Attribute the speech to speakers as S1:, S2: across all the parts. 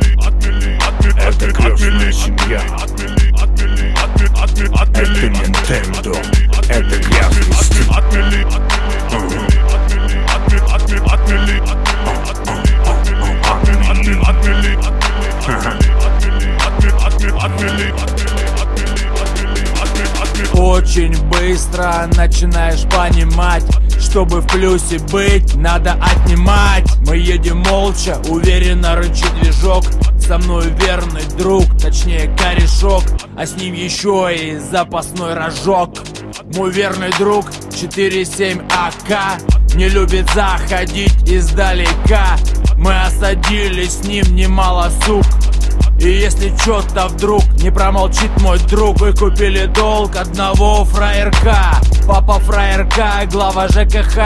S1: Отмели, это крестная семья. Это Nintendo, это грязный стиль.
S2: Очень быстро начинаешь понимать, чтобы в плюсе быть, надо отнимать. Мы едем молча, уверенно рычит движок. Со мной верный друг, точнее корешок, а с ним еще и запасной рожок. Мой верный друг 4-7 АК не любит заходить издалека. Мы осадили с ним немало сук. И если чё-то вдруг не промолчит мой друг, вы купили долг одного фраерка. Папа фраерка, глава ЖКХ.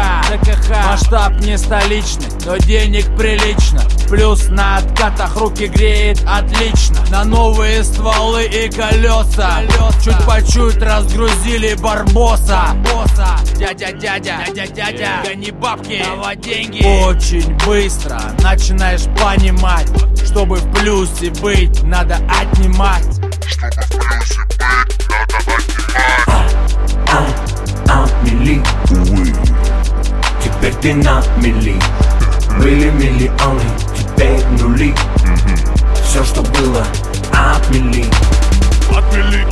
S2: Масштаб не столичный, но денег прилично. Плюс на откатах руки греет отлично. На новые стволы и колеса чуть по чуть разгрузили барбоса. Дядя, гони бабки, давай деньги. Очень быстро начинаешь понимать, чтобы в плюсе быть, надо отнимать.
S1: Чтобы в плюсе быть, надо отнимать.
S3: Отмели, увы, теперь ты на мели. Были миллионы, теперь нули. Все, что было, отмели.
S1: Отмели.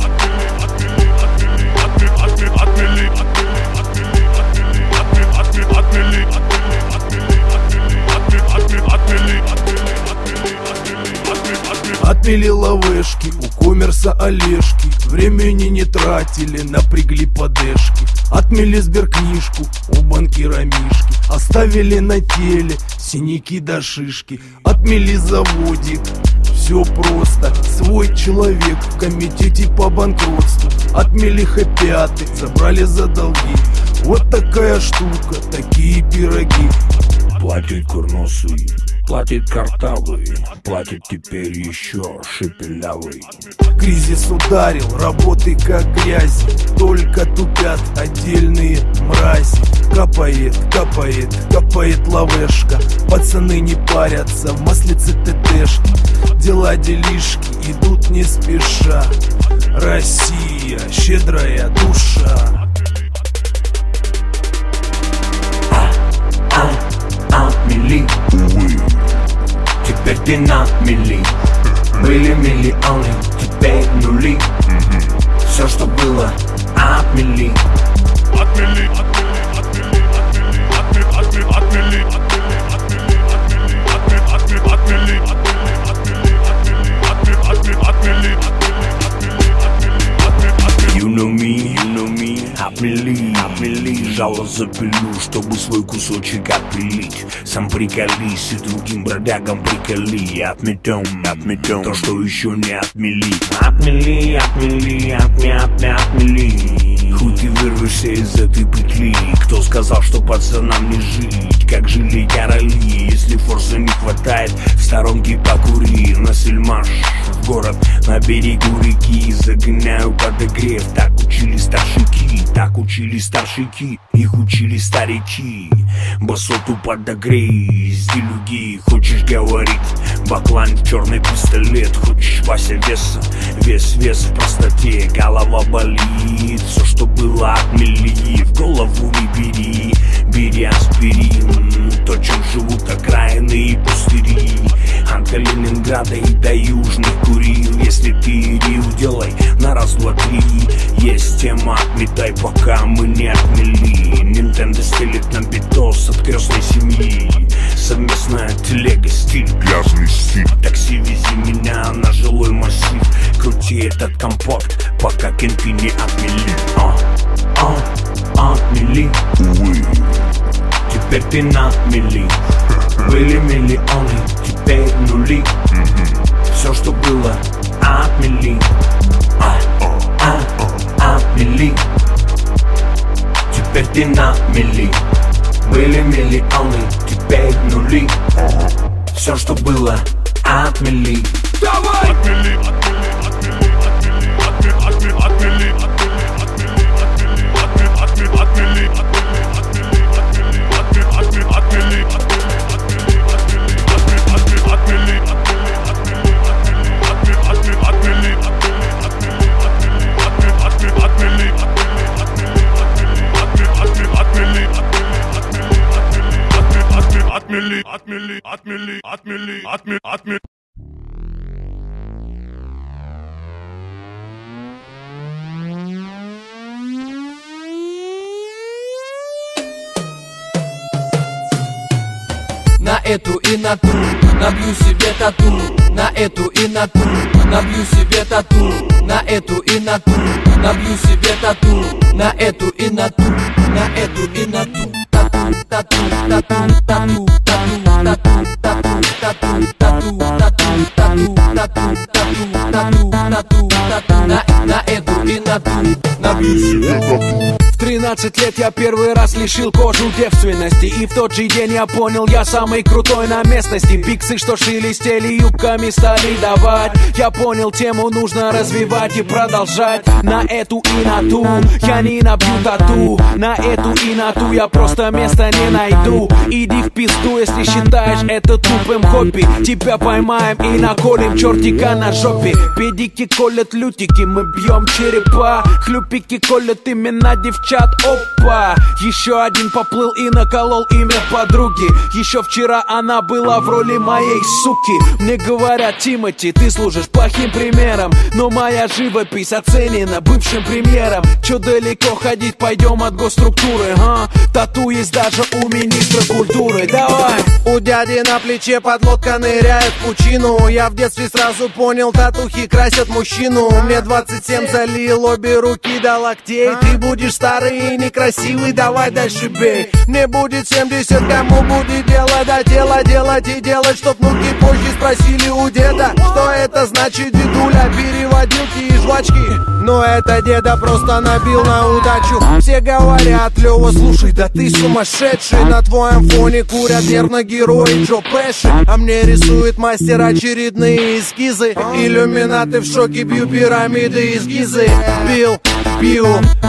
S4: Отмели лавешки, у коммерса Олежки. Времени не тратили, напрягли подешки. Отмели сберкнижку, у банкира Мишки. Оставили на теле синяки до шишки. Отмели заводик, все просто. Свой человек в комитете по банкротству. Отмели хэппи-аты, забрали за долги. Вот такая штука, такие пироги.
S1: Платит курносый, платит картавый, платит теперь еще шепелявый.
S4: Кризис ударил, работы как грязь, только тупят отдельные мрази. Капает лавешка, пацаны не парятся, в маслице ТТшки. Дела делишки идут не спеша, Россия, щедрая душа.
S3: Отмели, увы, теперь ты на мели. Были миллионы, теперь нули. Все, что было, отмели.
S1: Отмели.
S3: You know me, отмели. Жало запилю, чтобы свой кусочек отпилить. Сам приколись и другим бродягам приколи. Отметем то, что еще не отмели. Отмели. Хоть и вырвешься из этой петли. Кто сказал, что пацанам не жить? Как жили короли? Если форса не хватает, в сторонке покури. На сельмаш в город, на берегу реки. Загоняю подогрев, так учили старшики, их учили старики. Басоту подогрей, делюги. Хочешь говорить, баклан, черный пистолет. Хочешь Вася вес в простоте. Голова болит, все, что было, отмели. В голову не бери аспирин. То, чем живут окраины и пустыри. От Калининграда и до Южных Курил. Если ты рил, делай на раз, два, три. Есть тема, отметай, пока мы не отмели. Nintendo стелит нам битос от крестной семьи. Совместная телега, стиль,
S1: Грязный стиль.
S3: такси, вези меня на жилой массив. Крути этот компот, пока кенты не отмели. Отмели,
S1: Увы,
S3: теперь ты на мели. Были миллионы, теперь нули. Все, что было, отмели. Отмели, теперь ты на мели. Были миллионы, теперь нули. Все, что было, отмели.
S2: Давай!
S1: отмели. Отмели.
S2: На эту и на ту набью себе тату, на эту и на ту набью себе тату, на эту и на ту набью себе тату, на эту и на ту, на эту и на ту тату, тату, тату, тату, тату, тату, тату, тату, тату, тату, тату, тату, тату, тату, тату, на эту и на ту набью себе тату.
S4: В 13 лет я первый раз лишил кожу девственности, и в тот же день я понял, я самый крутой на местности. Биксы, что шелестели юбками, стали давать. Я понял, тему нужно развивать и продолжать. На эту и на ту я не набью тату, на эту и на ту я просто места не найду. Иди в пизду, если считаешь это тупым хобби. Тебя поймаем и наколем чертика на жопе. Педики колят лютики, мы бьем черепа. Хлюпики колят имена девчат. Опа! Еще один поплыл и наколол имя подруги. Еще вчера она была в роли моей суки. Мне говорят: Тимати, ты служишь плохим примером, но моя живопись оценена бывшим премьером. Че далеко ходить, пойдем от госструктуры, а? Тату есть даже у министра культуры. Давай!
S5: У дяди на плече подлодка ныряет в пучину. Я в детстве сразу понял, татухи красят мужчину. Мне 27, залил обе руки до локтей. Ты будешь старый и некрасивый, давай дальше бей. Мне будет 70, кому будет дело до тела делать и делать, чтоб внуки позже спросили у деда, что это значит, дедуля, переводилки и жвачки. Но это деда просто набил на удачу. Все говорят: Лёва, слушай, да ты сумасшедший. На твоем фоне курят нервно герои Джо Пэши, а мне рисует мастер очередные эскизы. Иллюминаты в шоке, бью пирамиды из Гизы. Пью,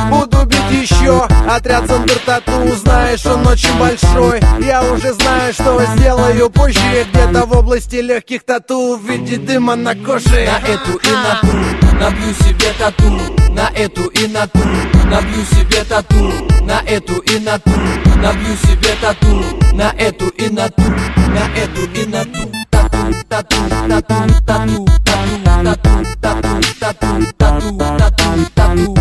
S5: буду бить еще. Отряд Центр Тату, знаешь, он очень большой. Я уже знаю, что сделаю позже. Где-то в области легких тату в виде дыма на коже.
S2: На эту и на ту набью себе тату, на эту и на ту набью себе тату, на эту и на ту набью себе тату, на эту и на ту, на эту и на ту тату, тату, тату, тату, тату, тату, тату, тату, тату, тату, тату, тату,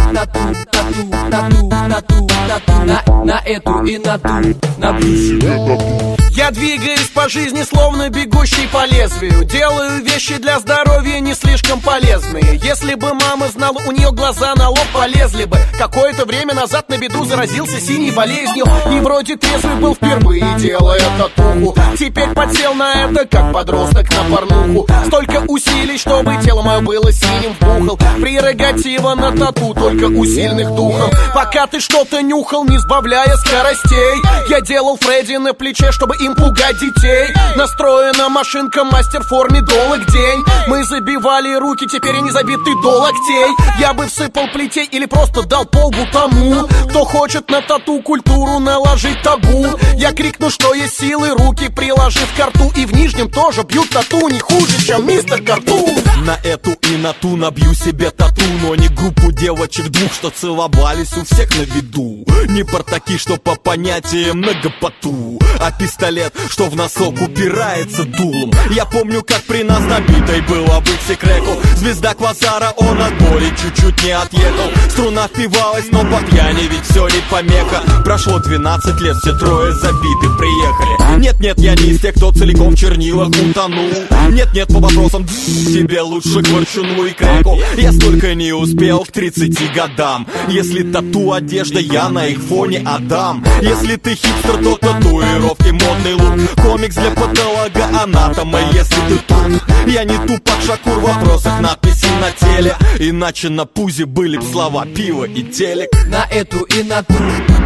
S2: тату, тату, тату, на эту и на ту набью себе тату.
S5: Я двигаюсь по жизни, словно бегущий по лезвию. Делаю вещи для здоровья не слишком полезные. Если бы мама знала, у нее глаза на лоб полезли бы. Какое-то время назад на беду заразился синей болезнью. И вроде трезвый был впервые, делая татуху. Теперь подсел на это, как подросток на порнуху. Столько усилий, чтобы тело мое было синим вбухал. Прерогатива на тату только у сильных духом. Пока ты что-то нюхал, не сбавляя скоростей, я делал Фредди на плече, чтобы им пугать детей. Настроена машинка, мастер в форме долг день. Мы забивали руки, теперь они забиты до локтей. Я бы всыпал плетей или просто дал полбу тому, кто хочет на тату культуру наложить табу. Я крикну, что есть силы, руки приложив к рту. И в нижнем тоже бьют тату не хуже, чем мистер Карту.
S6: На эту и на ту набью себе тату, но не группу девочек двух, что целовались у всех на виду. Не портаки, что по понятиям многопоту, а пистолет, что в носок упирается дулом. Я помню, как при нас набитой было быть секреку. Звезда квазара, он от боли чуть-чуть не отъехал. Струна впивалась, но по пьяни ведь все не помеха. Прошло 12 лет, все трое забиты приехали. Нет-нет, я не из тех, кто целиком в чернилах утонул. Нет-нет, по вопросам тебе лучше к ворчуну и креку. Я столько не успел к 30 годам. Если тату одежда, я на их фоне Адам. Если ты хипстер, то татуировки, модный лук, комикс для патолога-анатома. Если ты тут, я не Тупак Шакур в вопросах надписи на теле. Иначе на пузе были б слова пиво и телек.
S2: На эту и на ту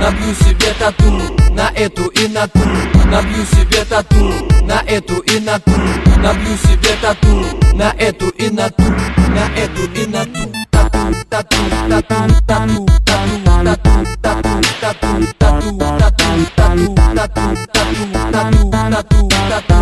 S2: набью себе тату, на эту и на ту набью себе тату, на эту и на ту набью себе тату, на эту и на ту, на эту и на ту тату, тату, тату, тату, тату, тату, тату, тату, тату, тату, тату, тату, тату, тату, тату,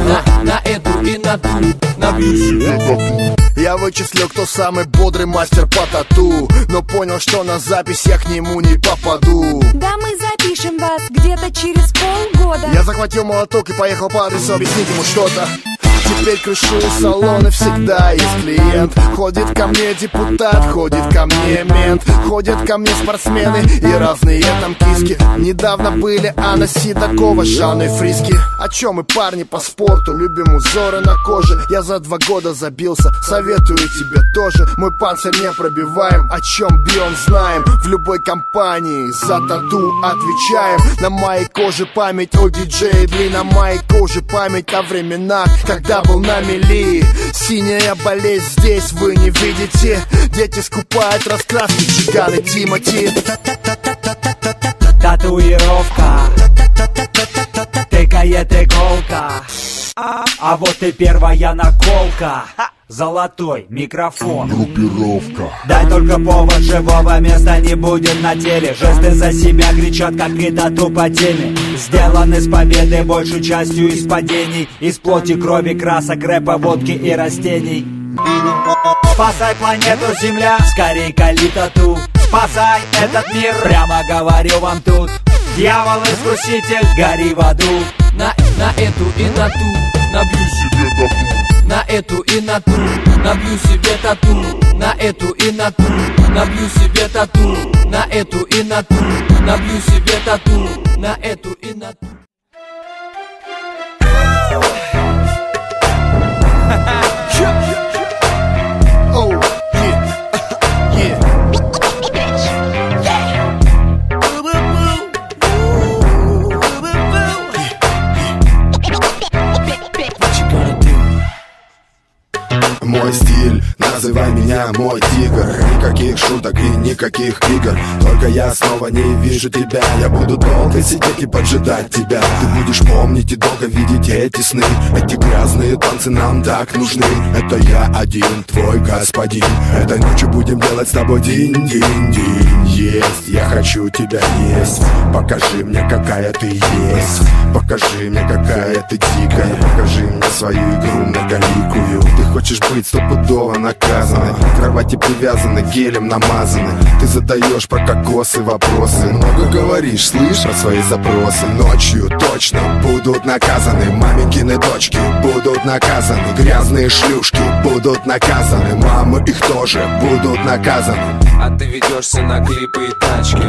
S2: на эту и на ту набью себе тату.
S7: Я вычислил, кто самый бодрый мастер по тату, но понял, что на запись я к нему не попаду.
S8: Да мы запишем вас где-то через полгода.
S7: Я захватил молоток и поехал по адресу объяснить ему что-то. Теперь крышу салона всегда есть клиент. Ходит ко мне депутат, ходит ко мне мент, ходят ко мне спортсмены и разные там киски. Недавно были Анна Седокова, Жанна и Фриски. О чем мы, парни, по спорту? Любим узоры на коже. Я за 2 года забился, советую тебе тоже. Мой панцирь не пробиваем, о чем биом знаем. В любой компании за тату отвечаем. На моей коже память о диджее Дли, на моей коже память о временах, когда был на мели. Синяя болезнь здесь вы не видите. Дети скупают раскраски, Чиган и Тимати.
S8: Татуировка тыкает иголка, а вот и первая наколка. Золотой микрофон.
S1: Группировка.
S8: Дай только повод, живого места не будет на теле. Жесты за себя кричат, как и тату по теме. Сделаны с победы, большей частью из падений. Из плоти, крови, красок, рэпа, водки и растений. Спасай планету Земля, скорей кали тату. Спасай этот мир, прямо говорю вам тут. Дьявол-искуситель, гори в аду.
S2: На эту и на ту набью себе тату. На эту и на ту набью себе тату. На эту и на ту набью себе тату. На эту и на ту набью себе тату. На эту и на ту.
S9: Мой стиль, называй меня мой тигр. Никаких шуток и никаких игр. Только я снова не вижу тебя. Я буду долго сидеть и поджидать тебя. Ты будешь помнить и долго видеть эти сны. Эти грязные танцы нам так нужны. Это я один, твой господин. Этой ночью будем делать с тобой динь-динь-динь. Есть, я хочу тебя есть. Покажи мне, какая ты есть. Покажи мне, какая ты дикая. Покажи мне свою игру многоликую. Ты хочешь быть стопудово наказаны. К кровати привязаны, гелем намазаны. Ты задаешь про кокосы вопросы. Много говоришь, слышь, про свои запросы. Ночью точно будут наказаны. Маменькины дочки будут наказаны. Грязные шлюшки будут наказаны. Мамы их тоже будут наказаны.
S10: А ты ведешься на клипы и тачки.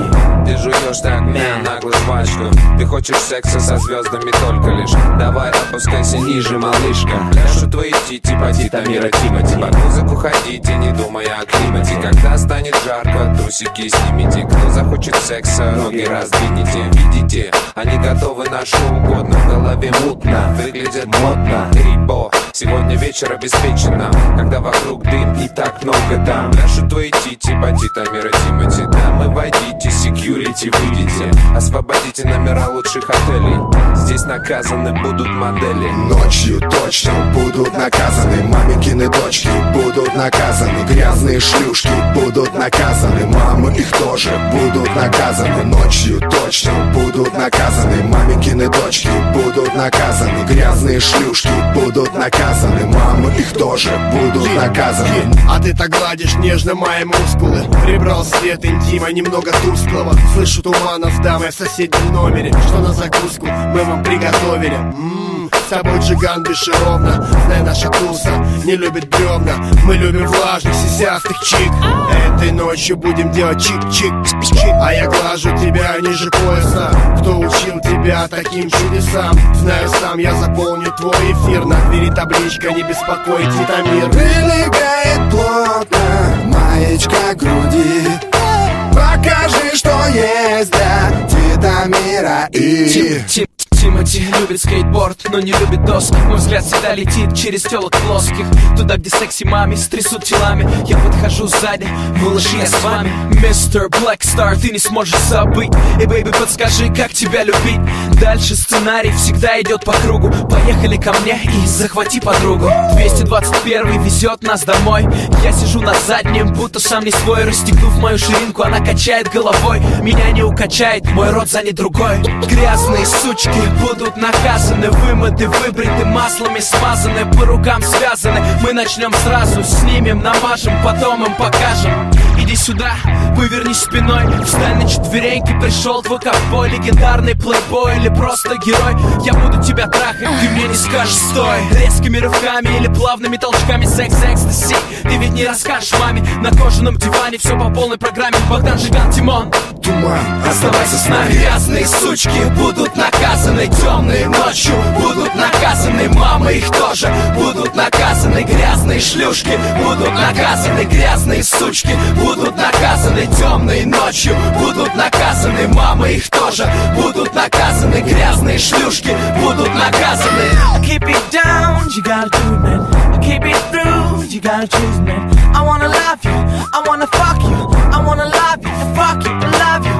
S10: Ты жуешь так меня нагло жвачку. Ты хочешь секса со звездами только лишь. Давай опускайся ниже, малышка. Пляшут твои тити, поди, Тамира, Тимати. Под музыку ходите, не думая о климате. Когда станет жарко, трусики снимите. Кто захочет секса, ноги раздвинете. Видите, они готовы на что угодно. В голове мутно, выглядят модно. Рибо, сегодня вечер обеспечено. Когда вокруг дым и так много дам. Пляшут твои тити, поди, Тамира, Тимати. Дамы, войдите, секьюрити, выйдите. Освободите номера лучших отелей. Здесь наказаны будут модели.
S9: Ночью точно будут наказаны. Маменькины дочки будут наказаны. Грязные шлюшки будут наказаны. Мамы их тоже будут наказаны. Ночью точно будут наказаны. Маменькины дочки будут наказаны. Грязные шлюшки будут наказаны. Мамы их тоже будут наказаны.
S5: А ты так гладишь нежно мои мускулы. Прибрал свет интима немного тусклого. Слышу тумана с дамой в соседнем номере. Что на закуску мы вам приготовили. С тобой Джиган бесшеровно. Знай, наша туса не любит бревна. Мы любим влажных, сисястых чик. Этой ночью будем делать чик-чик-чик. А я глажу тебя ниже пояса. Кто учил тебя таким чудесам? Знаю сам, я заполню твой эфир. На двери табличка, не беспокой, Титамир.
S9: Прилегает плотно маечка к груди. Покажи, что есть для Титамира и...
S11: Тимати любит скейтборд, но не любит доски. Мой взгляд всегда летит через телок плоских. Туда, где секси мами стрясут телами. Я подхожу сзади, малыши, я с вами. Мистер Блэкстар, ты не сможешь забыть. Эй, бэйби, подскажи, как тебя любить. Дальше сценарий всегда идет по кругу. Поехали ко мне и захвати подругу. 221 везет нас домой. Я сижу на заднем, будто сам не свой. Расстегнув мою ширинку, она качает головой. Меня не укачает, мой рот занят другой. Грязные сучки будут наказаны, вымыты, выбриты, маслами смазаны, по рукам связаны. Мы начнем сразу, снимем, намажем, потом им покажем. Иди сюда, повернись спиной, встань на четвереньки. Пришел твой ковбой, легендарный плейбой или просто герой. Я буду тебя трахать, ты мне не скажешь стой. Резкими рывками или плавными толчками, секс, экстаси. Ты ведь не расскажешь маме на кожаном диване. Все по полной программе, Богдан, Жиган, Тимон.
S9: Туман,
S11: оставайся с нами. Грязные сучки будут наказаны темной ночью, будут наказаны мамы, их тоже будут наказаны. Грязные шлюшки будут наказаны, грязные сучки будут наказаны темной ночью, будут наказаны мамы, их тоже будут наказаны. Грязные шлюшки будут наказаны.
S12: Keep it down, you gotta do it, man. Keep it through, you gotta choose, man. I wanna love you, I wanna fuck you, I wanna love you, fuck you, love you.